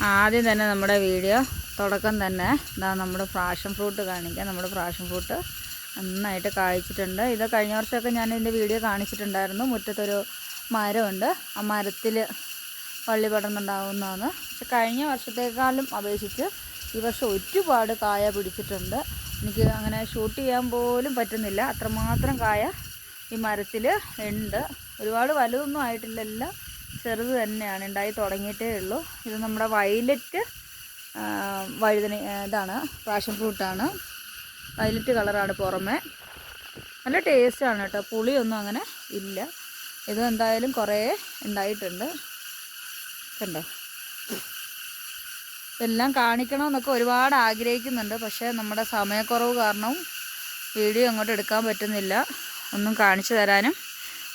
ആദ്യം തന്നെ നമ്മുടെ വീഡിയോ തുടക്കം തന്നെ നമ്മുടെ പാഷൻ ഫ്രൂട്ട് കാണിക്കാം. നമ്മുടെ പാഷൻ ഫ്രൂട്ട് നന്നായിട്ട് കായ്ച്ചിട്ടുണ്ട്. ഇത് കഴിഞ്ഞ വർഷമൊക്കെ ഞാൻ ഇതിൻ്റെ വീഡിയോ കാണിച്ചിട്ടുണ്ടായിരുന്നു. മുറ്റത്തൊരു മരമുണ്ട്, ആ മരത്തിൽ വള്ളി പടർന്നുണ്ടാകുന്നതാണ്. പക്ഷെ കഴിഞ്ഞ വർഷത്തേക്കാളും അപേക്ഷിച്ച് ഈ വർഷം ഒരുപാട് കായ പിടിച്ചിട്ടുണ്ട്. എനിക്ക് അങ്ങനെ ഷൂട്ട് ചെയ്യാൻ പോലും പറ്റുന്നില്ല, അത്രമാത്രം കായ ഈ മരത്തിൽ ഉണ്ട്. ഒരുപാട് വലുതൊന്നും ആയിട്ടില്ല, എല്ലാം ചെറുത് തന്നെയാണ്, ഉണ്ടായി തുടങ്ങിയിട്ടേ ഉള്ളൂ. ഇത് നമ്മുടെ വയലറ്റ് വഴുതന ഇതാണ്, പാഷൻ ഫ്രൂട്ടാണ്. വയലറ്റ് കളറാണ് പുറമേ. നല്ല ടേസ്റ്റാണ് കേട്ടോ, പുളിയൊന്നും അങ്ങനെ ഇല്ല. ഇത് എന്തായാലും കുറേ ഉണ്ടായിട്ടുണ്ട്, കണ്ടോ. ഇതെല്ലാം കാണിക്കണമെന്നൊക്കെ ഒരുപാട് ആഗ്രഹിക്കുന്നുണ്ട്, പക്ഷേ നമ്മുടെ സമയക്കുറവ് കാരണം വീഡിയോ അങ്ങോട്ട് എടുക്കാൻ പറ്റുന്നില്ല, ഒന്നും കാണിച്ചു തരാനും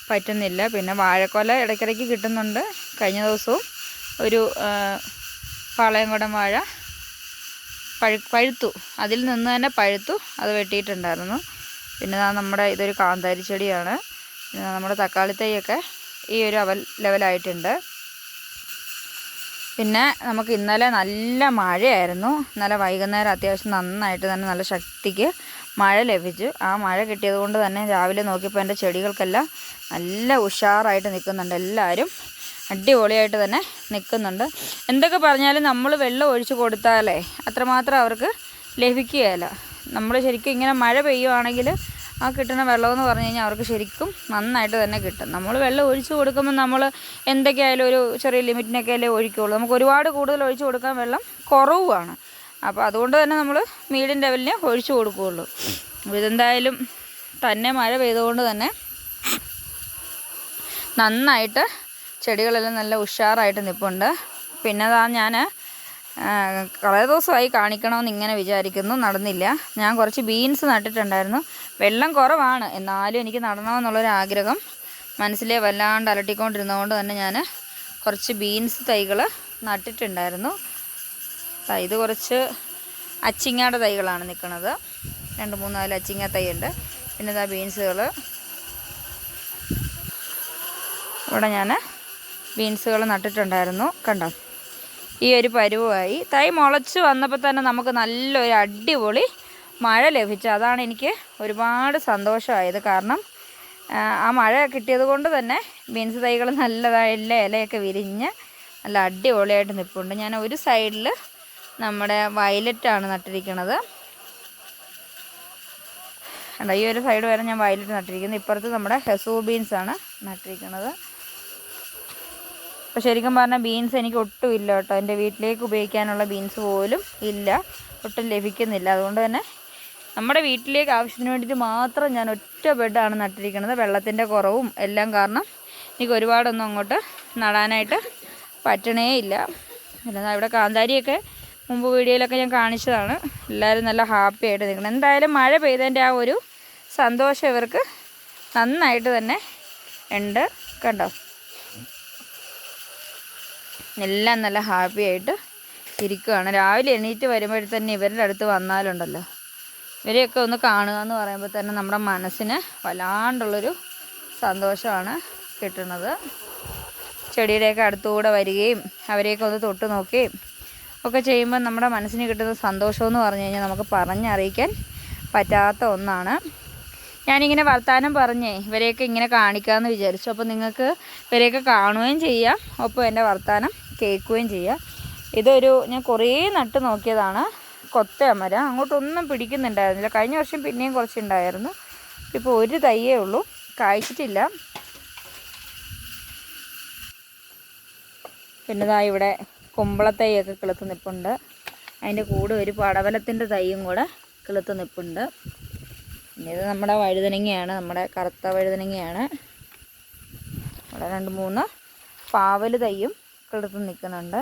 പറ്റുന്നില്ല. പിന്നെ വാഴക്കൊല ഇടയ്ക്കിടയ്ക്ക് കിട്ടുന്നുണ്ട്. കഴിഞ്ഞ ദിവസവും ഒരു പാളയംകുടം വാഴ പഴുത്തു, അതിൽ നിന്ന് തന്നെ പഴുത്തു, അത് വെട്ടിയിട്ടുണ്ടായിരുന്നു. പിന്നെ നമ്മുടെ ഇതൊരു കാന്താരി ചെടിയാണ്. നമ്മുടെ തക്കാളി തൈയൊക്കെ ഈ ഒരു ലെവലായിട്ടുണ്ട്. പിന്നെ നമുക്ക് ഇന്നലെ നല്ല മഴയായിരുന്നു. ഇന്നലെ വൈകുന്നേരം അത്യാവശ്യം നന്നായിട്ട് തന്നെ നല്ല ശക്തിക്ക് മഴ ലഭിച്ചു. ആ മഴ കിട്ടിയത് കൊണ്ട് തന്നെ രാവിലെ നോക്കിയപ്പോൾ എൻ്റെ ചെടികൾക്കെല്ലാം നല്ല ഉഷാറായിട്ട് നിൽക്കുന്നുണ്ട്. എല്ലാവരും അടിപൊളിയായിട്ട് തന്നെ നിൽക്കുന്നുണ്ട്. എന്തൊക്കെ പറഞ്ഞാലും നമ്മൾ വെള്ളം ഒഴിച്ച് കൊടുത്താലേ അത്രമാത്രം അവർക്ക് ലഭിക്കുകയില്ല. നമ്മൾ ശരിക്കും ഇങ്ങനെ മഴ പെയ്യുവാണെങ്കിൽ ആ കിട്ടുന്ന വെള്ളമെന്ന് പറഞ്ഞു കഴിഞ്ഞാൽ അവർക്ക് ശരിക്കും നന്നായിട്ട് തന്നെ കിട്ടും. നമ്മൾ വെള്ളം ഒഴിച്ച് കൊടുക്കുമ്പോൾ നമ്മൾ എന്തൊക്കെയായാലും ഒരു ചെറിയ ലിമിറ്റിനൊക്കെ അല്ലേ ഒഴിക്കുകയുള്ളൂ. നമുക്ക് ഒരുപാട് കൂടുതൽ ഒഴിച്ച് കൊടുക്കാൻ വെള്ളം കുറവുമാണ്. അപ്പോൾ അതുകൊണ്ട് തന്നെ നമ്മൾ മീഡിയം ലെവലിനെ ഒഴിച്ച് കൊടുക്കുകയുള്ളൂ. ഇതെന്തായാലും തന്നെ മഴ പെയ്തുകൊണ്ട് തന്നെ നന്നായിട്ട് ചെടികളെല്ലാം നല്ല ഉഷാറായിട്ട് നിൽപ്പുണ്ട്. പിന്നെ ഞാൻ കുറേ ദിവസമായി കാണിക്കണമെന്ന് ഇങ്ങനെ വിചാരിക്കുന്നു, നടന്നില്ല. ഞാൻ കുറച്ച് ബീൻസ് നട്ടിട്ടുണ്ടായിരുന്നു. വെള്ളം കുറവാണ്, എന്നാലും എനിക്ക് നടണമെന്നുള്ളൊരാഗ്രഹം മനസ്സിലെ വല്ലാണ്ട് അലട്ടിക്കൊണ്ടിരുന്നതുകൊണ്ട് തന്നെ ഞാൻ കുറച്ച് ബീൻസ് തൈകൾ നട്ടിട്ടുണ്ടായിരുന്നു. ഇത് കുറച്ച് അച്ചിങ്ങയുടെ തൈകളാണ് നിൽക്കുന്നത്. 2-3-4 അച്ചിങ്ങ തൈയുണ്ട്. പിന്നെ ഇതാ ബീൻസുകൾ, ഇവിടെ ഞാൻ ബീൻസുകൾ നട്ടിട്ടുണ്ടായിരുന്നു. കണ്ടോ, ഈ ഒരു പരുവമായി. തൈ മുളച്ച് വന്നപ്പോൾ തന്നെ നമുക്ക് നല്ലൊരു അടിപൊളി മഴ ലഭിച്ചു. അതാണ് എനിക്ക് ഒരുപാട് സന്തോഷമായത്. കാരണം ആ മഴ കിട്ടിയത് കൊണ്ട് തന്നെ ബീൻസ് തൈകൾ നല്ലതായില്ല, ഇലയൊക്കെ വിരിഞ്ഞ് നല്ല അടിപൊളിയായിട്ട് നിൽപ്പുണ്ട്. ഞാൻ ഒരു സൈഡിൽ നമ്മുടെ വയലറ്റാണ് നട്ടിരിക്കുന്നത്. അല്ല, ഈ ഒരു സൈഡ് വരെ ഞാൻ വയലറ്റ് നട്ടിരിക്കുന്നത്. ഇപ്പുറത്ത് നമ്മുടെ ഹെസൂ ബീൻസാണ് നട്ടിരിക്കുന്നത്. അപ്പോൾ ശരിക്കും പറഞ്ഞാൽ ബീൻസ് എനിക്ക് ഒട്ടും ഇല്ല കേട്ടോ. എൻ്റെ വീട്ടിലേക്ക് ഉപയോഗിക്കാനുള്ള ബീൻസ് പോലും ഇല്ല, ഒട്ടും ലഭിക്കുന്നില്ല. അതുകൊണ്ട് തന്നെ നമ്മുടെ വീട്ടിലേക്ക് ആവശ്യത്തിന് വേണ്ടിയിട്ട് മാത്രം ഞാൻ ഒറ്റ ബെഡാണ് നട്ടിരിക്കുന്നത്. വെള്ളത്തിൻ്റെ കുറവും എല്ലാം കാരണം എനിക്ക് ഒരുപാടൊന്നും അങ്ങോട്ട് നടാനായിട്ട് പറ്റണേ ഇല്ല. പിന്നെ ഇവിടെ കാന്താരിയൊക്കെ മുമ്പ് വീഡിയോയിലൊക്കെ ഞാൻ കാണിച്ചതാണ്. എല്ലാവരും നല്ല ഹാപ്പി ആയിട്ട് നിൽക്കണം. എന്തായാലും മഴ പെയ്തതിൻ്റെ ആ ഒരു സന്തോഷം ഇവർക്ക് നന്നായിട്ട് തന്നെ ഉണ്ട്. കണ്ടോ, എല്ലാം നല്ല ഹാപ്പി ആയിട്ട് ഇരിക്കുകയാണ്. രാവിലെ എണീറ്റ് വരുമ്പോഴത്തന്നെ ഇവരുടെ അടുത്ത് വന്നാലുണ്ടല്ലോ, ഇവരെയൊക്കെ ഒന്ന് കാണുക എന്ന് പറയുമ്പോൾ തന്നെ നമ്മുടെ മനസ്സിന് വല്ലാണ്ടുള്ളൊരു സന്തോഷമാണ് കിട്ടുന്നത്. ചെടിയുടെയൊക്കെ അടുത്തുകൂടെ വരികയും അവരെയൊക്കെ ഒന്ന് തൊട്ട് നോക്കുകയും ഒക്കെ ചെയ്യുമ്പോൾ നമ്മുടെ മനസ്സിന് കിട്ടുന്ന സന്തോഷമെന്ന് പറഞ്ഞു കഴിഞ്ഞാൽ നമുക്ക് പറഞ്ഞറിയിക്കാൻ പറ്റാത്ത ഒന്നാണ്. ഞാനിങ്ങനെ വർത്താനം പറഞ്ഞേ ഇവരെയൊക്കെ ഇങ്ങനെ കാണിക്കാമെന്ന് വിചാരിച്ചു. അപ്പോൾ നിങ്ങൾക്ക് ഇവരെയൊക്കെ കാണുകയും ചെയ്യാം, ഒപ്പം എൻ്റെ വർത്താനം കേൾക്കുകയും ചെയ്യാം. ഞാൻ കുറേ നട്ട് നോക്കിയതാണ്, കൊത്തമര. അങ്ങോട്ടൊന്നും പിടിക്കുന്നുണ്ടായിരുന്നില്ല. കഴിഞ്ഞ വർഷം പിന്നെയും കുറച്ചുണ്ടായിരുന്നു. ഇപ്പോൾ ഒരു തൈയേ ഉള്ളൂ, കായ്ച്ചിട്ടില്ല. പിന്നെ ദാ ഇവിടെ കുമ്പളത്തൈയൊക്കെ കിളുത്ത് നിൽപ്പുണ്ട്. അതിൻ്റെ കൂടെ ഒരു പടവലത്തിൻ്റെ തൈയും കൂടെ കിളുത്ത് നിൽപ്പുണ്ട്. പിന്നെ ഇത് നമ്മുടെ വഴുതനങ്ങയാണ്, നമ്മുടെ കറുത്ത വഴുതനങ്ങയാണ്. ഇവിടെ 2-3 പാവൽ തൈയും കിളുത്ത് നിൽക്കുന്നുണ്ട്.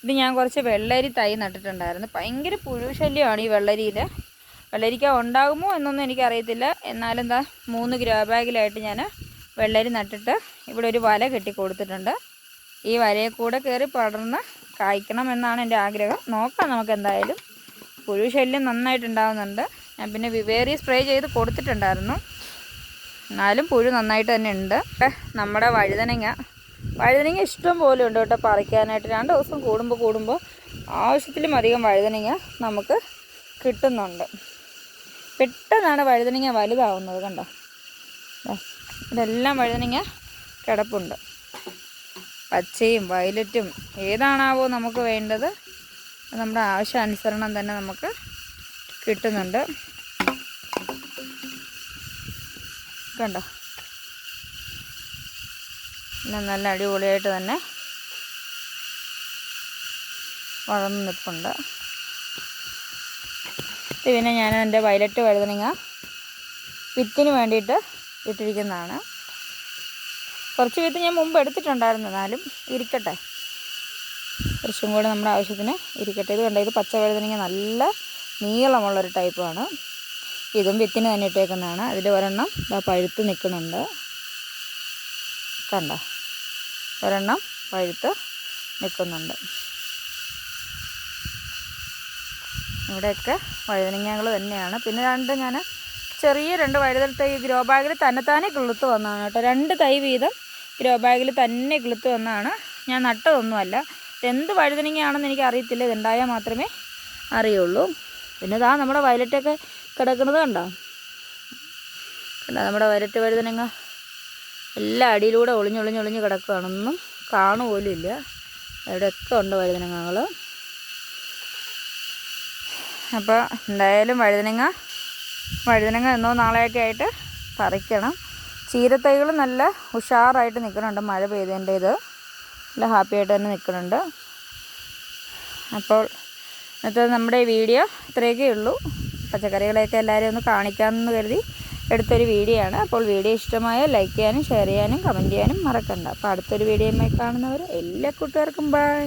ഇത് ഞാൻ കുറച്ച് വെള്ളരി തൈ നട്ടിട്ടുണ്ടായിരുന്നു. ഭയങ്കര പുഴു ശല്യമാണ് ഈ വെള്ളരിയിൽ. വെള്ളരിക്ക ഉണ്ടാകുമോ എന്നൊന്നും എനിക്കറിയത്തില്ല. എന്നാലും എന്താ 3 ഗ്രോ ബാഗിലായിട്ട് ഞാൻ വെള്ളരി നട്ടിട്ട് ഇവിടെ ഒരു വല കെട്ടി കൊടുത്തിട്ടുണ്ട്. ഈ വലയിൽ കൂടെ കയറി പടർന്ന് കായ്ക്കണം എന്നാണ് എൻ്റെ ആഗ്രഹം. നോക്കാം നമുക്ക്. എന്തായാലും പുഴു ശല്യം നന്നായിട്ടുണ്ടാകുന്നുണ്ട്. ഞാൻ പിന്നെ വിവേറി സ്പ്രേ ചെയ്ത് കൊടുത്തിട്ടുണ്ടായിരുന്നു, എന്നാലും പുഴു നന്നായിട്ട് തന്നെ ഉണ്ട്. നമ്മുടെ വഴുതനങ്ങ വഴുതനങ്ങ ഇഷ്ടം പോലെ ഉണ്ട് കേട്ടോ പറിക്കാനായിട്ട്. 2 ദിവസം കൂടുമ്പോൾ ആവശ്യത്തിലും അധികം വഴുതനങ്ങ നമുക്ക് കിട്ടുന്നുണ്ട്. പെട്ടെന്നാണ് വഴുതനങ്ങ വലുതാവുന്നത്. കണ്ടോ, ഇതെല്ലാം വഴുതനങ്ങ കിടപ്പുണ്ട്. പച്ചയും വയലറ്റും ഏതാണാവോ നമുക്ക് വേണ്ടത് നമ്മുടെ ആവശ്യാനുസരണം തന്നെ നമുക്ക് കിട്ടുന്നുണ്ട്. കണ്ടോ, പിന്നെ നല്ല അടിപൊളിയായിട്ട് തന്നെ വളർന്ന് നിൽപ്പുണ്ട്. പിന്നെ ഞാൻ എൻ്റെ വയലറ്റ് വഴുതനങ്ങ വിത്തിന് വേണ്ടിയിട്ട് ഇട്ടിരിക്കുന്നതാണ്. കുറച്ച് വിത്ത് ഞാൻ മുമ്പ് എടുത്തിട്ടുണ്ടായിരുന്നു, എന്നാലും ഇരിക്കട്ടെ, കുറച്ചും കൂടെ നമ്മുടെ ആവശ്യത്തിന് ഇരിക്കട്ടെ. ഇത് കണ്ടോ, ഇത് പച്ച വഴുതനങ്ങ നല്ല നീളമുള്ളൊരു ടൈപ്പാണ്. ഇതും വിത്തിന് തന്നെ ഇട്ടേക്കുന്നതാണ്. അതിൽ ഒരെണ്ണം പഴുത്ത് നിൽക്കുന്നുണ്ട്. കണ്ടോ, ഒരെണ്ണം പഴുത്ത് നിൽക്കുന്നുണ്ട്. ഇവിടെയൊക്കെ വഴുതനങ്ങകൾ തന്നെയാണ്. പിന്നെ ഞാൻ ചെറിയ 2 വഴുതന തൈ ഗ്രോ ബാഗിൽ തന്നെത്താനെ കിളുത്ത് വന്നതാണ് കേട്ടോ. 2 തൈ വീതം ഗ്രോ ബാഗിൽ തന്നെ കിളുത്ത് വന്നതാണ്. ഞാൻ നട്ടതൊന്നുമല്ല. എന്ത് വഴുതനങ്ങയാണെന്ന് എനിക്ക് അറിയത്തില്ല, ഇതുണ്ടായാൽ മാത്രമേ അറിയുള്ളൂ. പിന്നെ ഇതാ നമ്മുടെ വയലറ്റൊക്കെ കിടക്കുന്നത് കണ്ടോ. നമ്മുടെ വയലറ്റ് വഴുതനങ്ങ എല്ലാ അടിയിലൂടെ ഒളിഞ്ഞൊളിഞ്ഞൊളിഞ്ഞ് കിടക്കുകയാണ്. ഒന്നും കാണുപോലും ഇല്ല. ഇവിടെയൊക്കെ ഉണ്ട് വഴുതനങ്ങകൾ. അപ്പോൾ എന്തായാലും വഴുതനങ്ങ എന്നോ നാളെയൊക്കെ ആയിട്ട് പറിക്കണം. ചീരത്തൈകൾ നല്ല ഉഷാറായിട്ട് നിൽക്കുന്നുണ്ട്. മഴ പെയ്തതിൻ്റെ ഇത് നല്ല ഹാപ്പി ആയിട്ട് തന്നെ നിൽക്കുന്നുണ്ട്. അപ്പോൾ ഇന്നത്തെ നമ്മുടെ വീഡിയോ ഇത്രയൊക്കെ ഉള്ളൂ. പച്ചക്കറികളെയൊക്കെ എല്ലാവരെയും ഒന്ന് കാണിക്കാമെന്ന് കരുതി എടുത്തൊരു വീഡിയോ ആണ്. അപ്പോൾ വീഡിയോ ഇഷ്ടമായാൽ ലൈക്ക് ചെയ്യാനും ഷെയർ ചെയ്യാനും കമൻറ്റ് ചെയ്യാനും മറക്കണ്ട. അപ്പോൾ അടുത്തൊരു വീഡിയോയുമായി കാണുന്നവർ എല്ലാ കൂട്ടുകാർക്കും ബൈ.